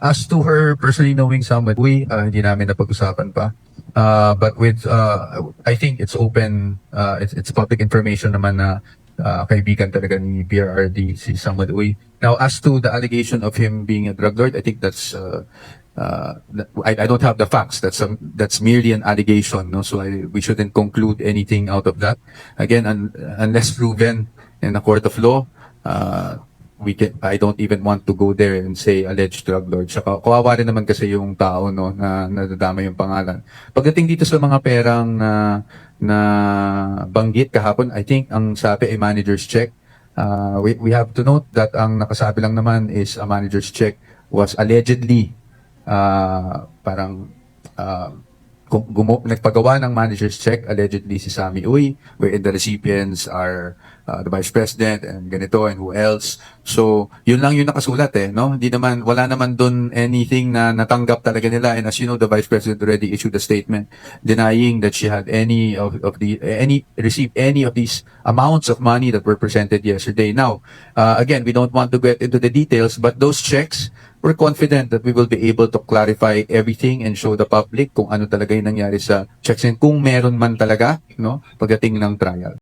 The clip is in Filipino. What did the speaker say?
As to her personally knowing Samuel Uy, hindi namin napag-usapan pa. But with, I think it's open, it's public information naman na kaibigan talaga ni PRRD si Samuel Uy. Now, as to the allegation of him being a drug lord, I think that's, I don't have the facts. That's merely an allegation, no? So we shouldn't conclude anything out of that. Again, unless proven in a court of law, I don't even want to go there and say alleged drug lord. Saka kawawa rin naman kasi yung tao, no, na nadadama yung pangalan. Pagdating dito sa mga perang na banggit kahapon, I think ang sabi ay manager's check. We have to note that ang nakasabi lang naman is a manager's check was allegedly parang nagpagawa ng manager's check allegedly si Sammy Uy, wherein the recipients are the vice president and ganito and who else. So, yun lang yung nakasulat no? Wala naman dun anything na natanggap talaga nila. And as you know, the vice president already issued a statement denying that she had received any of these amounts of money that were presented yesterday. Now, again, we don't want to get into the details, but those checks, we're confident that we will be able to clarify everything and show the public kung ano talaga yung nangyari sa checks and kung meron man talaga, no, pagdating ng trial.